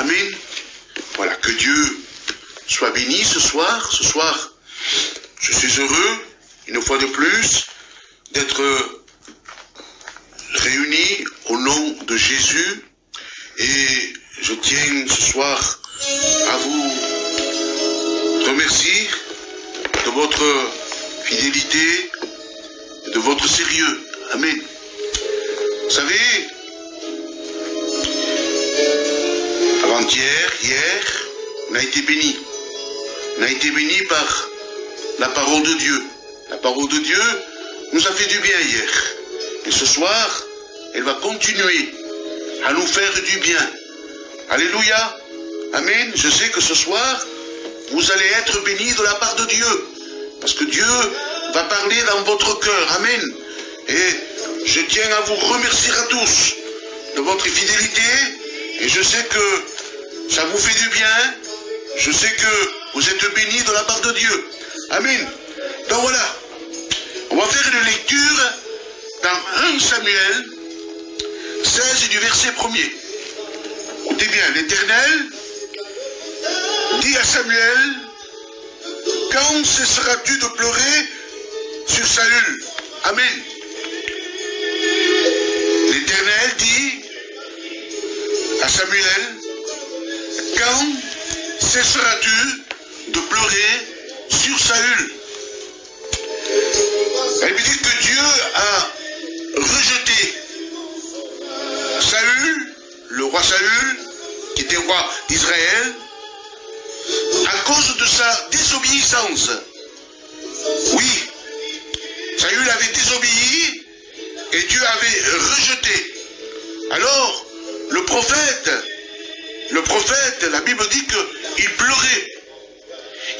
Amen. Voilà, que Dieu soit béni ce soir. Ce soir, je suis heureux, une fois de plus, d'être réunis au nom de Jésus. Et je tiens ce soir à vous remercier de votre fidélité, de votre sérieux. Amen. Vous savez, avant-hier, hier, on a été bénis. On a été bénis par la parole de Dieu. La parole de Dieu nous a fait du bien hier. Et ce soir, elle va continuer à nous faire du bien. Alléluia. Amen. Je sais que ce soir, vous allez être bénis de la part de Dieu. Parce que Dieu va parler dans votre cœur. Amen. Et je tiens à vous remercier à tous de votre fidélité. Et je sais que ça vous fait du bien. Je sais que vous êtes bénis de la part de Dieu. Amen. Donc voilà. On va faire une lecture dans 1 Samuel 16 du verset 1er. Écoutez bien, l'Éternel dit à Samuel, quand cesseras-tu de pleurer sur Saül? Amen. L'Éternel dit à Samuel, quand cesseras-tu de pleurer sur Saül? Elle dit que Dieu a rejeté Saül, le roi Saül, qui était roi d'Israël, à cause de sa désobéissance. Oui, Saül avait désobéi et Dieu avait rejeté. Alors, le prophète, la Bible dit qu'il pleurait.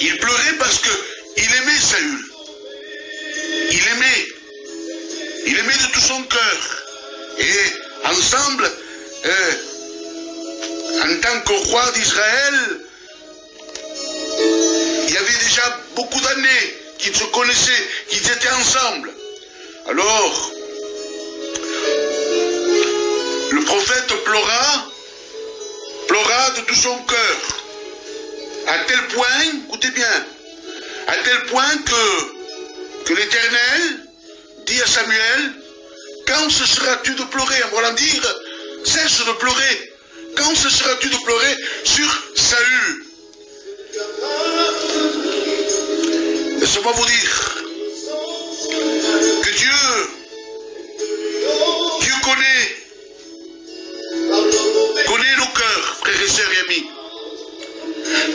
Il pleurait parce qu'il aimait Saül. Il aimait de tout son cœur. Et ensemble, en tant que roi d'Israël, il y avait déjà beaucoup d'années qu'ils se connaissaient, qu'ils étaient ensemble. Alors, le prophète pleura de tout son cœur. À tel point, écoutez bien, à tel point que l'Éternel dit à Samuel, quand cesseras-tu de pleurer? En voulant dire, cesse de pleurer. Quand cesseras-tu de pleurer sur Saül? Laissez-moi vous dire que Dieu connaît nos cœurs, frères et sœurs et amis.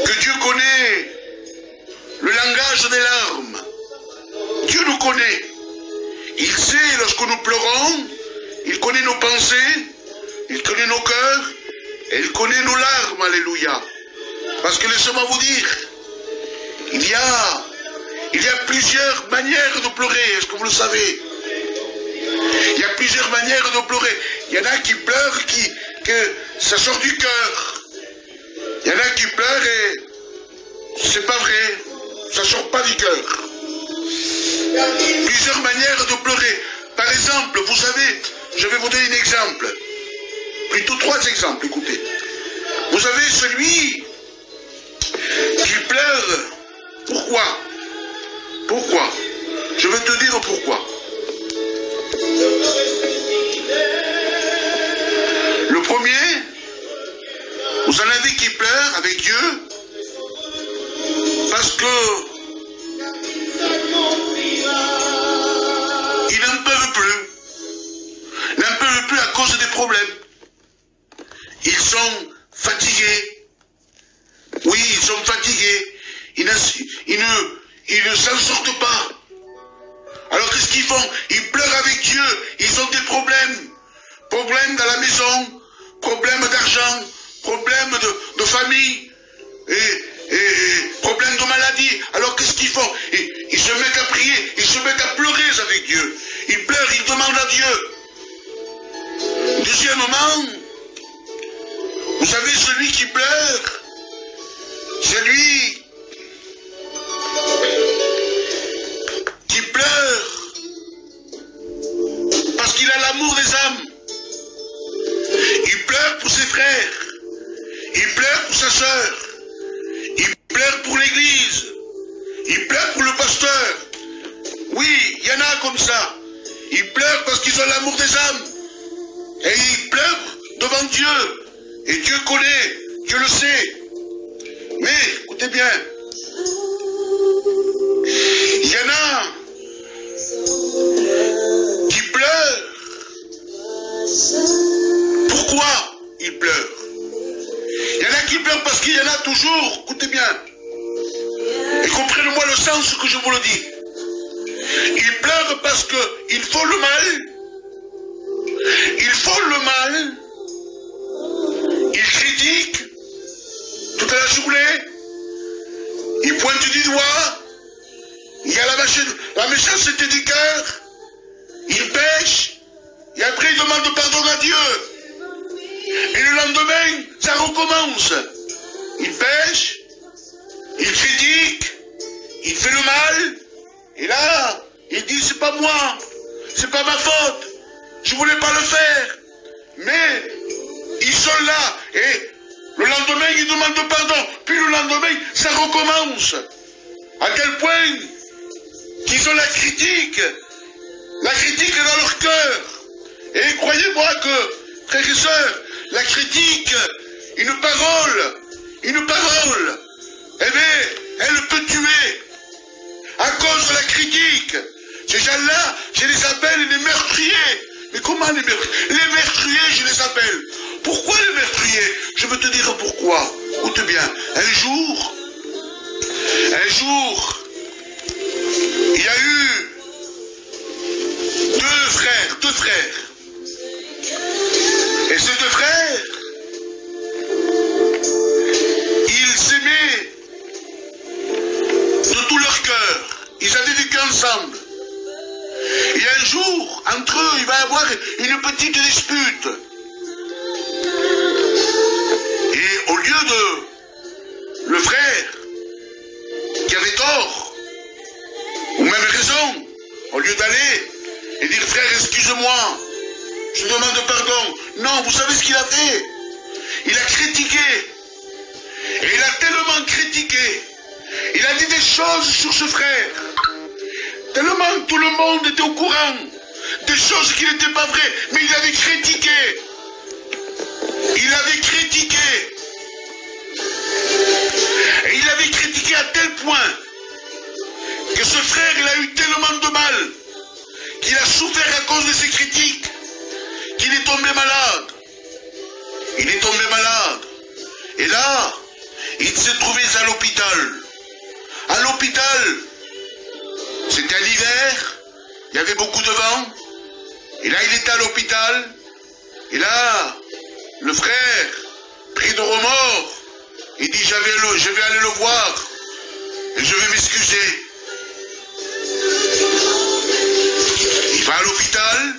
Que Dieu connaît le langage des larmes. Dieu nous connaît. Il sait lorsque nous pleurons, il connaît nos pensées, il connaît nos cœurs, et il connaît nos larmes, alléluia. Parce que laissez-moi vous dire, il y a plusieurs manières de pleurer, est-ce que vous le savez? Il y a plusieurs manières de pleurer. Il y en a qui pleurent, que ça sort du cœur. Il y en a qui pleurent et c'est pas vrai, ça sort pas du cœur. Plusieurs manières de pleurer. Par exemple, vous savez, je vais vous donner un exemple. Plutôt 3 exemples, écoutez. Vous avez celui qui pleure. Pourquoi? Pourquoi? Je vais te dire pourquoi. Le premier, vous en avez qui pleurent avec Dieu parce que ils n'en peuvent plus. Ils n'en peuvent plus à cause des problèmes. Ils sont fatigués. Oui, ils sont fatigués. Ils ne s'en sortent pas. Alors qu'est-ce qu'ils font? Ils pleurent avec Dieu. Ils ont des problèmes. Problèmes dans la maison. Problèmes d'argent. Problèmes de famille. Et problèmes de maladie. Alors qu'est-ce qu'ils font? Ils se mettent à prier. Ils se mettent à pleurer avec Dieu. Ils pleurent. Ils demandent à Dieu. Deuxièmement, vous savez, celui qui pleure, celui qui pleure parce qu'il a l'amour des âmes. Il pleure pour ses frères. Il pleure pour sa sœur. Il pleure pour l'église. Il pleure pour le pasteur. Oui, il y en a comme ça. Ils pleurent parce qu'ils ont l'amour des âmes. Et ils pleurent devant Dieu. Et Dieu connaît, Dieu le sait. Mais, écoutez bien, il y en a qui pleurent. Pourquoi ils pleurent? Il y en a qui pleurent parce qu'il y en a toujours, écoutez bien, et comprenez-moi le sens que je vous le dis. Ils pleurent parce qu'ils font le mal. Ils font le mal. Ils critiquent toute la journée. Ils pointent du doigt. Il y a la méchanceté du cœur. Ils pêchent. Et après ils demandent pardon à Dieu. Et le lendemain, ça recommence. Ils pêchent. Ils critiquent. Ils font le mal. Et là, ils disent c'est pas moi. C'est pas ma faute. Je voulais pas le faire. Mais ils sont là. Et le lendemain, ils demandent pardon. Puis le lendemain, ça recommence. À quel point qu'ils ont la critique. La critique est dans leur cœur. Et croyez-moi que, frères et sœurs, la critique, une parole, eh bien, elle peut tuer. À cause de la critique. Ces gens-là, je les appelle les meurtriers. Mais comment les meurtriers? Les meurtriers, je les appelle. Pourquoi les meurtriers? Je veux te dire pourquoi. Écoute bien, un jour, il y a eu deux frères. Et ces deux frères, ils s'aimaient de tout leur cœur. Ils avaient vécu ensemble. Et un jour, entre eux, il va y avoir une petite dispute. Et au lieu de le frère qui avait tort, ou même raison, au lieu d'aller et dire frère, excuse-moi, je te demande pardon. Non, vous savez ce qu'il a fait? Il a critiqué. Et il a tellement critiqué. Il a dit des choses sur ce frère. Tellement tout le monde était au courant. Des choses qui n'étaient pas vraies. Mais il avait critiqué. Il avait critiqué. Et il avait critiqué à tel point que ce frère, il a eu tellement de mal qu'il a souffert à cause de ses critiques, qu'il est tombé malade. Il est tombé malade. Et là, il s'est trouvé à l'hôpital. À l'hôpital, c'était l'hiver, il y avait beaucoup de vent. Et là, il était à l'hôpital. Et là, le frère, pris de remords, il dit, je vais aller le voir. Et je vais m'excuser. Il va à l'hôpital.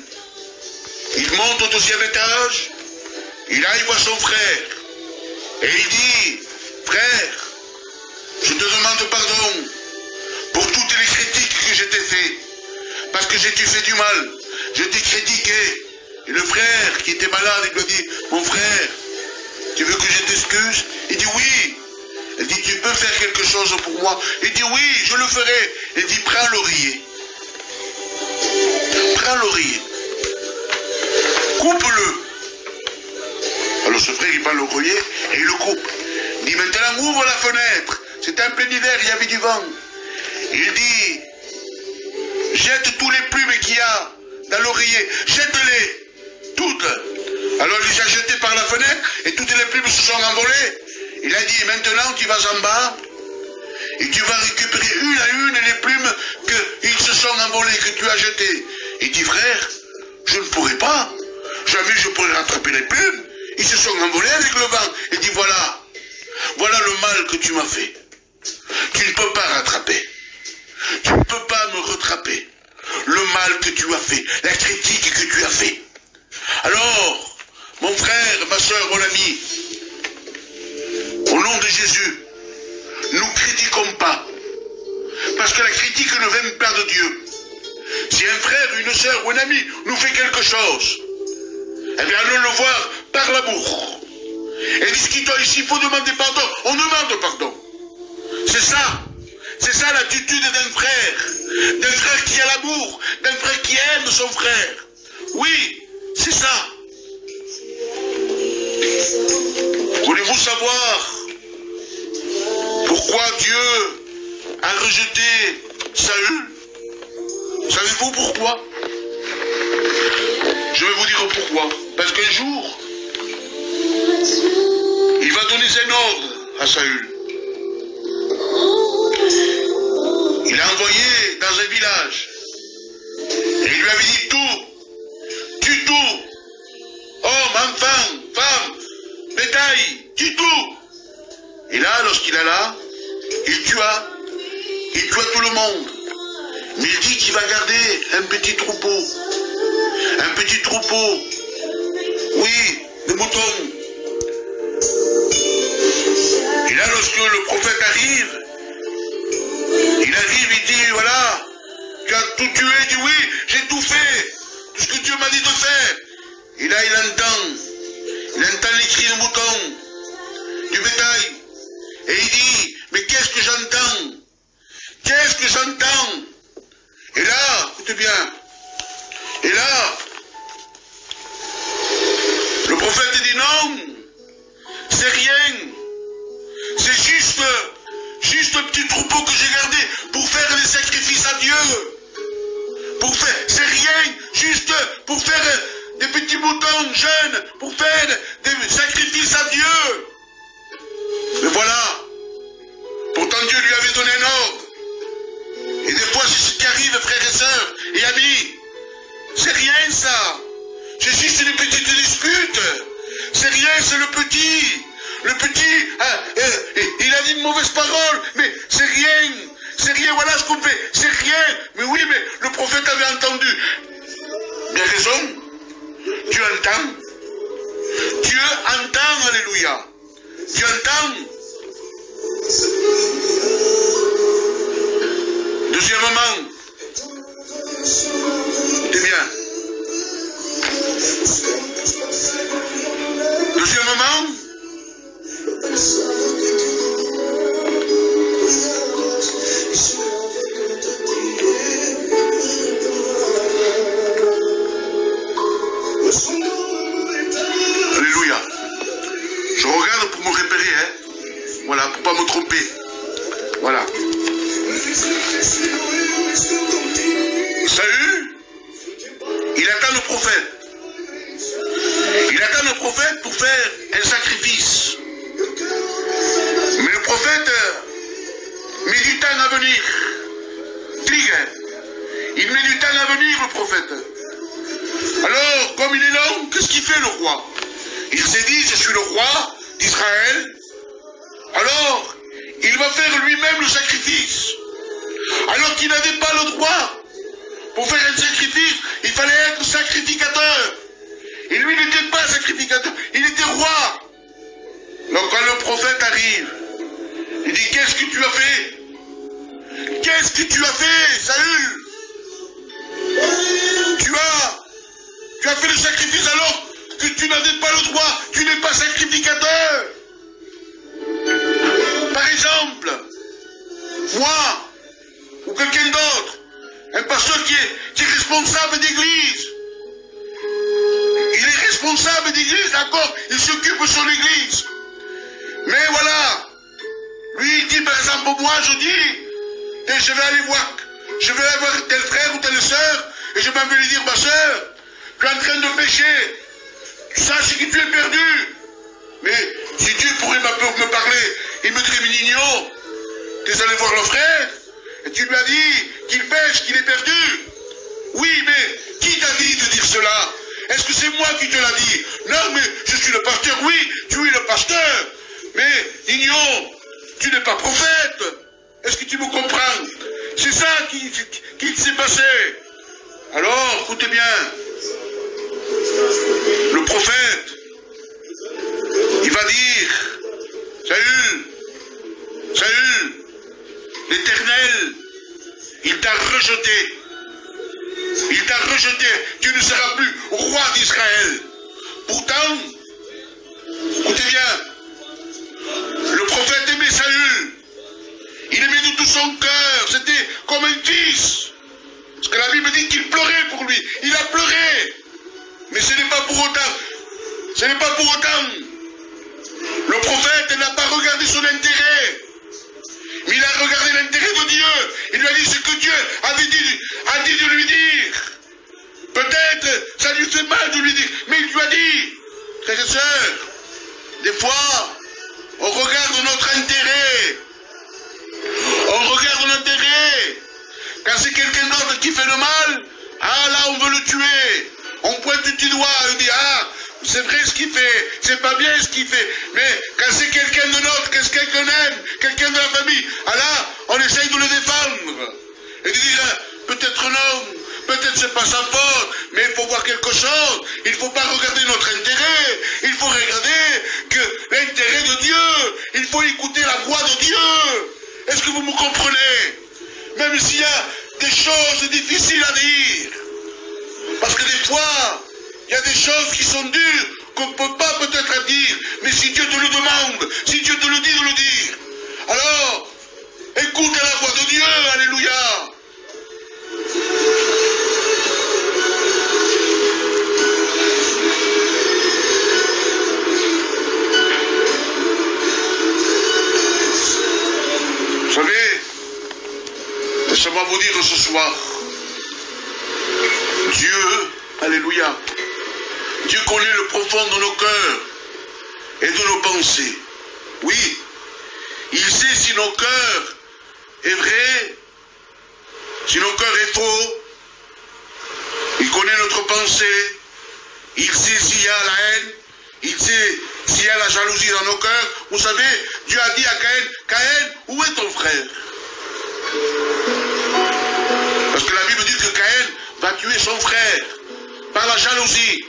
Il monte au deuxième étage. Et là, il voit son frère. Et il dit, frère, je te demande pardon pour toutes les critiques que je t'ai fait. Parce que je t'ai fait du mal. Je t'ai critiqué. Et le frère qui était malade, il lui dit, mon frère, tu veux que je t'excuse? Il dit oui. Il dit, tu peux faire quelque chose pour moi? Il dit oui, je le ferai. Il dit, prends l'oreiller. Prends l'oreiller. Coupe-le. Alors ce frère, il prend l'oreiller et il le coupe. Il dit, maintenant ouvre la fenêtre. C'était en plein hiver, il y avait du vent. Il dit, jette tous les plumes qu'il y a dans l'oreiller. Jette-les. Toutes. Alors il les a jetées par la fenêtre et toutes les plumes se sont envolées. Il a dit, maintenant tu vas en bas et tu vas récupérer une à une les plumes qu'ils se sont envolées, que tu as jetées. Il dit, frère, je ne pourrai pas. Jamais je pourrai rattraper les plumes. Ils se sont envolés avec le vent. Il dit, voilà le mal que tu m'as fait. Tu ne peux pas rattraper. Tu ne peux pas me rattraper. Le mal que tu as fait, la critique que tu as fait. Alors, mon frère, ma soeur, mon ami, au nom de Jésus, nous critiquons pas. Parce que la critique ne vient pas de Dieu. Si un frère, une soeur ou un ami nous fait quelque chose, eh bien allons le voir par l'amour. Et s'il faut demander pardon, on demande pardon. C'est ça. C'est ça l'attitude d'un frère qui a l'amour, d'un frère qui aime son frère. Oui, c'est ça. Voulez-vous savoir pourquoi Dieu a rejeté Saül? Savez-vous pourquoi? Je vais vous dire pourquoi. Parce qu'un jour, il va donner un ordre à Saül. Il l'a envoyé dans un village. Et il lui avait dit tout. Tue tout. Homme, enfant, femme, bétail, tue tout. Et là, lorsqu'il est là, il tua tout le monde. Mais il dit qu'il va garder un petit troupeau. Un petit troupeau. Oui, de moutons. Et là, lorsque le prophète arrive, il dit, voilà, tu as tout tué, il dit, oui, j'ai tout fait, tout ce que Dieu m'a dit de faire. Et là, il entend les cris de moutons, du bétail. Et il dit, mais qu'est-ce que j'entends? Qu'est-ce que j'entends? Et là, écoutez bien, et là, le prophète dit, non, c'est rien, c'est juste un petit troupeau que j'ai gardé pour faire des sacrifices à Dieu. C'est rien, juste pour faire des petits moutons jeunes, pour faire des sacrifices à Dieu. Mais voilà, pourtant Dieu lui avait donné un ordre. Et des fois c'est ce qui arrive, frères et sœurs et amis. C'est rien ça. C'est juste une petite dispute. C'est rien, c'est le petit. Le petit, il a dit une mauvaise parole, mais c'est rien, voilà ce qu'on fait, c'est rien. Mais oui, mais le prophète avait entendu. Bien raison, Dieu entend, alléluia. Dieu entend. Deuxièmement, c'est bien. Deuxièmement, alléluia. Je regarde pour me repérer, hein. Voilà, pour pas me tromper. Voilà. Saül, il attend le prophète. Il attend le prophète pour faire un sacrifice. Mais le prophète met du temps à venir. Il met du temps à venir, le prophète. Alors, comme il est long, qu'est-ce qu'il fait le roi? Il s'est dit, je suis le roi d'Israël. Alors, il va faire lui-même le sacrifice. Alors qu'il n'avait pas le droit. Pour faire un sacrifice, il fallait être sacrificateur. Et lui n'était pas sacrificateur, il était roi. Donc quand le prophète arrive, il dit, qu'est-ce que tu as fait? Qu'est-ce que tu as fait, Saül? Tu as fait le sacrifice alors que tu n'avais pas le droit, tu n'es pas sacrificateur. Par exemple, moi, ou quelqu'un d'autre, un pasteur qui est responsable d'église. Il est responsable d'église, d'accord, il s'occupe de son église. Mais voilà, lui il dit par exemple, moi je dis, je vais aller voir tel frère ou telle sœur, et je vais lui dire, ma sœur, tu es en train de pécher, sache que tu es perdu. Mais si Dieu pourrait me parler, il me dirait, Nino, tu es allé voir le frère, et tu lui as dit qu'il pêche, qu'il est perdu. Oui, mais qui t'a dit de dire cela? Est-ce que c'est moi qui te l'a dit? Non, mais je suis le pasteur, oui, tu es le pasteur. Mais, Nino, tu n'es pas prophète. Est-ce que tu me comprends? C'est ça qui s'est passé. Alors, écoutez bien. Le prophète, il va dire, Saül, l'Éternel, il t'a rejeté. Il t'a rejeté. Tu ne seras plus roi d'Israël. Pourtant, écoutez bien, Parce que la Bible dit qu'il pleurait pour lui. Il a pleuré. Mais ce n'est pas pour autant. Ce n'est pas pour autant. Le prophète n'a pas regardé son intérêt. Mais il a regardé l'intérêt de Dieu. Il lui a dit ce que Dieu a dit de lui dire. Peut-être ça lui fait mal de lui dire. Mais il lui a dit, frères et sœurs, des fois, on regarde notre intérêt. On regarde notre intérêt. Quand c'est quelqu'un d'autre qui fait le mal, ah là on veut le tuer. On pointe du doigt et on dit, ah, c'est vrai ce qu'il fait, c'est pas bien ce qu'il fait. Mais quand c'est quelqu'un de notre, quand c'est quelqu'un aime, quelqu'un de la famille, ah là, on essaye de le défendre. Et de dire, peut-être non, peut-être c'est pas sa faute, mais il faut voir quelque chose. Il ne faut pas regarder notre intérêt, il faut regarder que l'intérêt de Dieu, il faut écouter la voix de Dieu. Est-ce que vous me comprenez? Même s'il y a des choses difficiles à dire. Parce que des fois, il y a des choses qui sont dures, qu'on ne peut pas peut-être dire. Mais si Dieu te le demande, si Dieu te le dit de le dire, alors, écoute la voix de Dieu, alléluia. Vous savez, laissez-moi vous dire ce soir, Dieu, alléluia, Dieu connaît le profond de nos cœurs et de nos pensées. Oui, il sait si nos cœurs est vrai, si nos cœurs est faux. Il connaît notre pensée. Il sait s'il y a la haine. Il sait s'il y a la jalousie dans nos cœurs. Vous savez, Dieu a dit à Caïn, Caïn, où est ton frère? Parce que la Bible dit que Caïn va tuer son frère par la jalousie.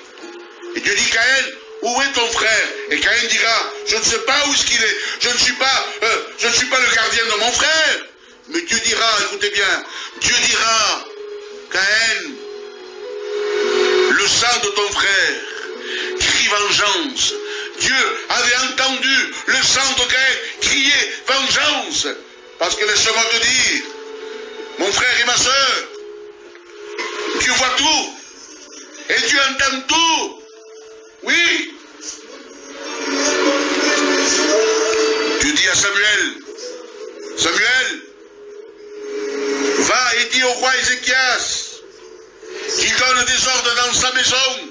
Et Dieu dit, Caïn, où est ton frère? Et Caïn dira, je ne sais pas où est-ce qu'il est. Je ne suis pas le gardien de mon frère. Mais Dieu dira, écoutez bien, Dieu dira, Caïn, le sang de ton frère crie vengeance. Dieu avait entendu le sang de Caïn crier vengeance. Parce que laisse-moi te dire, mon frère et ma soeur, Dieu voit tout. Et Dieu entend tout. Oui. Dieu dit à Samuel, Samuel, va et dis au roi Ézéchias qu'il donne des ordres dans sa maison,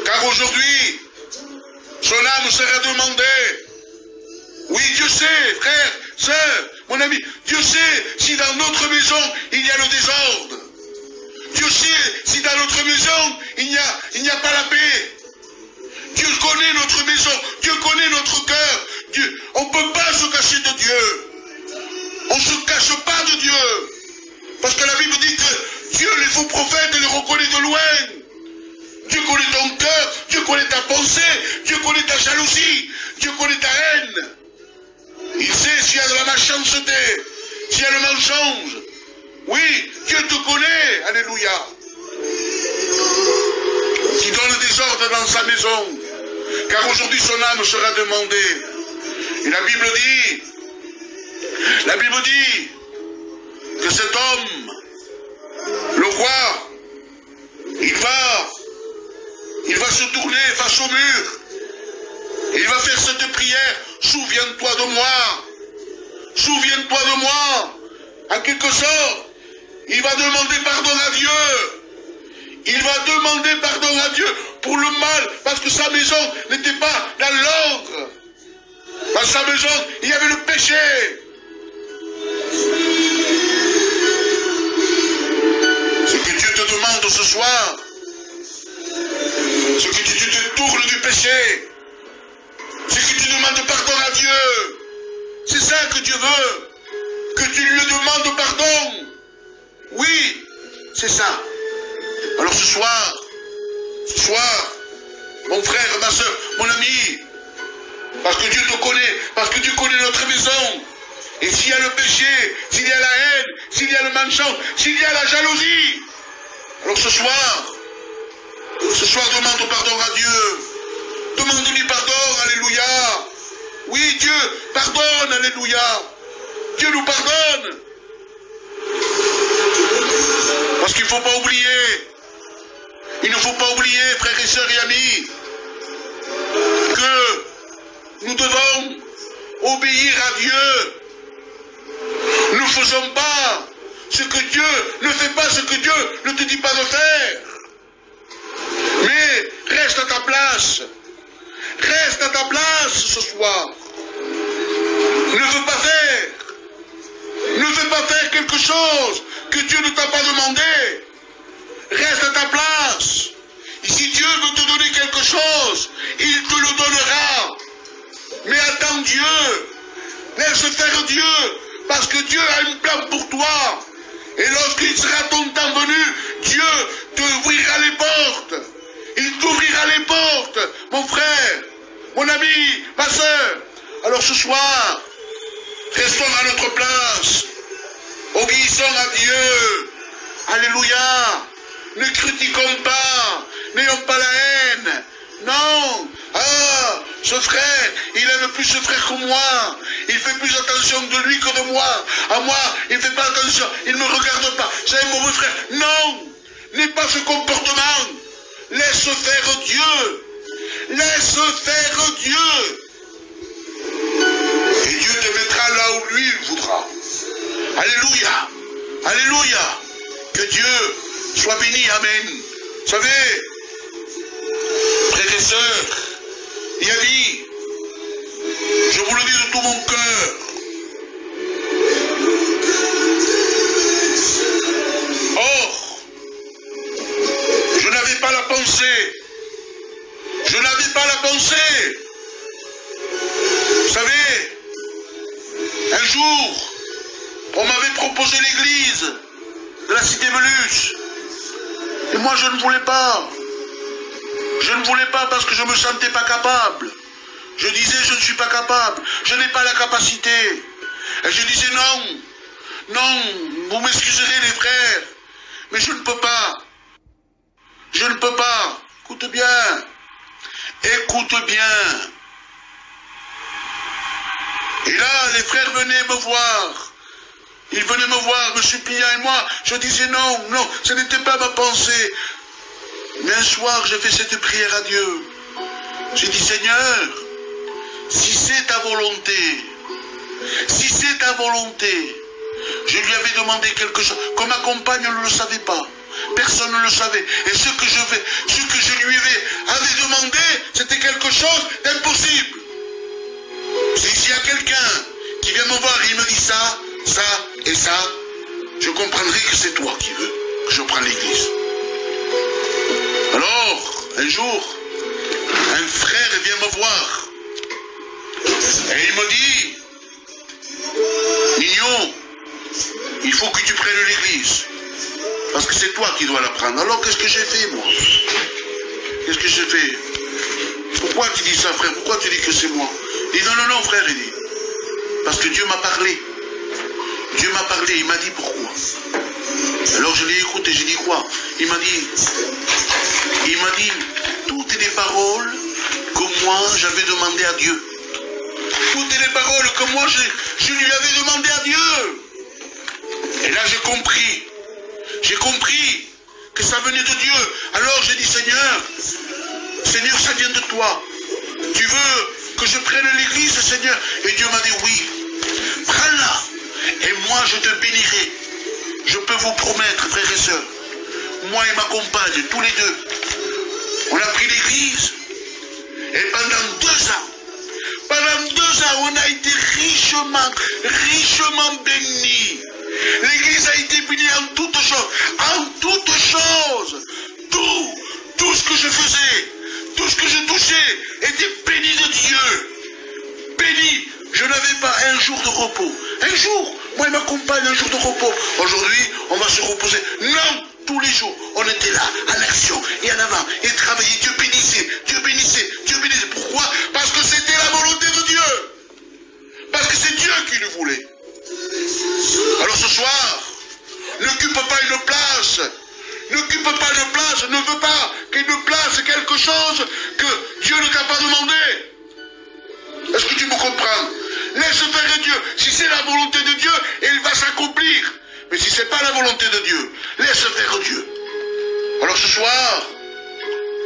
car aujourd'hui, son âme sera demandée. Oui, Dieu sait, frère, sœur, mon ami, Dieu sait si dans notre maison, il y a le désordre. Dieu sait si dans notre maison, il n'y a pas la paix. Dieu connaît notre maison, Dieu connaît notre cœur. Dieu, on ne peut pas se cacher de Dieu. On ne se cache pas de Dieu. Parce que la Bible dit que Dieu, les faux prophètes, les reconnaît de loin. Dieu connaît ton cœur, Dieu connaît ta pensée, Dieu connaît ta jalousie, Dieu connaît ta haine. Il sait s'il y a de la méchanceté, s'il y a le mensonge. Oui, Dieu te connaît, alléluia. Qui donne des ordres dans sa maison, car aujourd'hui son âme sera demandée. Et la Bible dit que cet homme, le roi, il va se tourner face au mur. Il va faire cette prière, souviens-toi de moi. Souviens-toi de moi. En quelque sorte, il va demander pardon à Dieu. Il va demander pardon à Dieu pour le mal, parce que sa maison n'était pas dans l'ordre. Dans sa maison, il y avait le péché. Ce que Dieu te demande ce soir, ce que tu te tournes du péché, ce que tu demandes pardon à Dieu, c'est ça que Dieu veut, que tu lui demandes pardon. Oui, c'est ça. Alors ce soir, mon frère, ma soeur, mon ami, parce que Dieu te connaît, parce que Dieu connaît notre maison. Et s'il y a le péché, s'il y a la haine, s'il y a le mensonge, s'il y a la jalousie, alors ce soir, demande pardon à Dieu. Demande-lui pardon, alléluia. Oui, Dieu pardonne, alléluia. Dieu nous pardonne. Parce qu'il ne faut pas oublier, il ne faut pas oublier, frères et sœurs et amis, que nous devons obéir à Dieu. Nous ne faisons pas ce que Dieu ne fait pas, ce que Dieu ne te dit pas de faire. Mais reste à ta place. Reste à ta place ce soir. Ne veux pas faire. Ne veux pas faire quelque chose que Dieu ne t'a pas demandé. Reste à ta place. Et si Dieu veut te donner quelque chose, il te le donnera. Mais attends Dieu. Laisse faire Dieu. Parce que Dieu a un plan pour toi. Et lorsqu'il sera ton temps venu, Dieu t'ouvrira les portes. Il t'ouvrira les portes, mon frère, mon ami, ma soeur. Alors ce soir, restons à notre place. Obéissons à Dieu. Alléluia. Ne critiquons pas. N'ayons pas la haine. Non. Ah, ce frère, il aime plus ce frère que moi. Il fait plus attention de lui que de moi. À moi, il ne fait pas attention. Il ne me regarde pas. C'est un mauvais frère. Non. N'aie pas ce comportement. Laisse faire Dieu. Laisse faire Dieu. Et Dieu te mettra là où lui il voudra. Alléluia. Alléluia. Que Dieu soit béni. Amen. Vous savez, frères et sœurs, et amis, je vous le dis de tout mon cœur. Or, je n'avais pas la pensée. Je n'avais pas la pensée. Vous savez, un jour, on m'avait proposé l'église de la cité Belus. Et moi, je ne voulais pas. Je ne voulais pas parce que je ne me sentais pas capable. Je disais, je ne suis pas capable. Je n'ai pas la capacité. Et je disais, non. Non, vous m'excuserez les frères. Mais je ne peux pas. Je ne peux pas. Écoute bien. Écoute bien. Et là, les frères venaient me voir. Ils venaient me voir, me suppliant. Et moi, je disais non, non, ce n'était pas ma pensée. Mais un soir, j'ai fait cette prière à Dieu. J'ai dit, Seigneur, si c'est ta volonté, si c'est ta volonté, je lui avais demandé quelque chose, comme ma compagne ne le savait pas. Personne ne le savait. Et ce que je lui avais demandé, c'était quelque chose d'impossible. S'il y a quelqu'un qui vient me voir et il me dit ça, ça et ça, je comprendrai que c'est toi qui veux que je prenne l'église. Alors, un jour, un frère vient me voir et il me dit, Mignon, il faut que tu prennes l'église parce que c'est toi qui dois la prendre. Alors qu'est-ce que j'ai fait moi? Qu'est-ce que j'ai fait? Pourquoi tu dis ça, frère? Pourquoi tu dis que c'est moi? Il dit non, non, non, frère, il dit. Parce que Dieu m'a parlé. Dieu m'a parlé, il m'a dit pourquoi. Alors je l'ai écouté, j'ai dit quoi? Il m'a dit, toutes les paroles que moi j'avais demandé à Dieu. Toutes les paroles que moi je lui avais demandé à Dieu. Et là j'ai compris. J'ai compris que ça venait de Dieu. Alors j'ai dit, Seigneur, Seigneur, ça vient de toi. Tu veux que je prenne l'église, Seigneur? Et Dieu m'a dit, oui, prends-la. Et moi, je te bénirai. Je peux vous promettre, frères et sœurs, moi et ma compagne, tous les deux, on a pris l'église. Et pendant 2 ans, on a été richement bénis. L'église a été bénie en toutes choses. En toutes choses. Tout ce que je faisais, tout ce que je touchais était béni de Dieu. Béni. Je n'avais pas un jour de repos. Un jour, moi et ma compagne, un jour de repos. Aujourd'hui, on va se reposer. Non, tous les jours, on était là, en action et en avant, et travaillait. Dieu bénissait, Dieu bénissait, Dieu bénissait. Pourquoi? Parce que c'était la volonté de Dieu. Parce que c'est Dieu qui le voulait. Alors ce soir, n'occupe pas une place. N'occupe pas une place, ne veux pas qu'il ne place quelque chose que Dieu ne t'a pas demandé. Est-ce que tu me comprends? Laisse faire Dieu. Si c'est la volonté de Dieu, elle va s'accomplir. Mais si ce n'est pas la volonté de Dieu, laisse faire Dieu. Alors ce soir,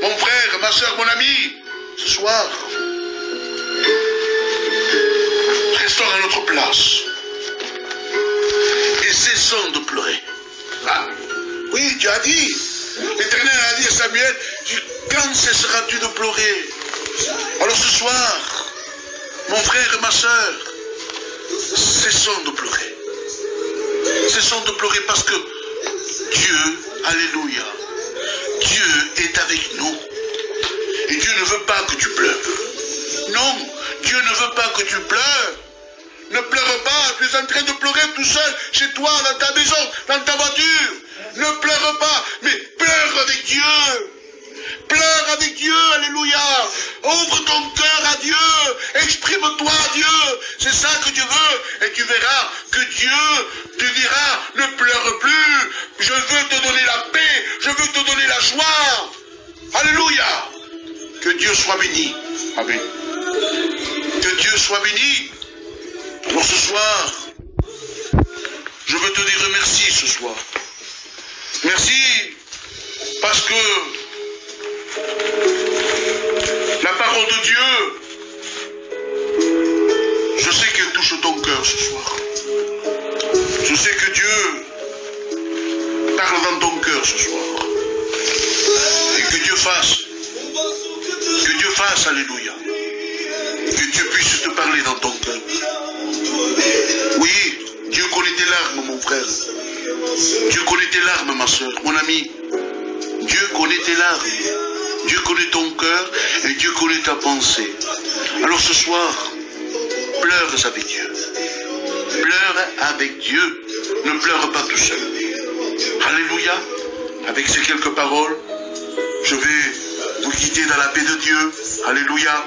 mon frère, ma soeur, mon ami, ce soir, restons à notre place et cessons de pleurer. Ah, oui, tu as dit, l'Éternel a dit à Samuel, quand cesseras-tu de pleurer? Alors ce soir, mon frère et ma soeur, cessons de pleurer. Cessons de pleurer parce que Dieu, alléluia, Dieu est avec nous. Et Dieu ne veut pas que tu pleures. Non, Dieu ne veut pas que tu pleures. Ne pleure pas, tu es en train de pleurer tout seul, chez toi, dans ta maison, dans ta voiture. Ne pleure pas, mais pleure avec Dieu. Pleure avec Dieu, alléluia. Ouvre ton cœur à Dieu. Exprime-toi à Dieu. C'est ça que Dieu veut. Et tu verras que Dieu te dira, ne pleure plus. Je veux te donner la paix. Je veux te donner la joie. Alléluia. Que Dieu soit béni. Amen. Que Dieu soit béni. Alors ce soir, je veux te dire merci ce soir. Merci parce que la parole de Dieu, je sais qu'elle touche ton cœur ce soir. Je sais que Dieu parle dans ton cœur ce soir. Et que Dieu fasse, alléluia. Que Dieu puisse te parler dans ton cœur. Oui, Dieu connaît tes larmes, mon frère. Dieu connaît tes larmes, ma soeur, mon ami. Dieu connaît tes larmes. Dieu connaît ton cœur et Dieu connaît ta pensée. Alors ce soir, pleure avec Dieu. Pleure avec Dieu. Ne pleure pas tout seul. Alléluia. Avec ces quelques paroles, je vais vous quitter dans la paix de Dieu. Alléluia.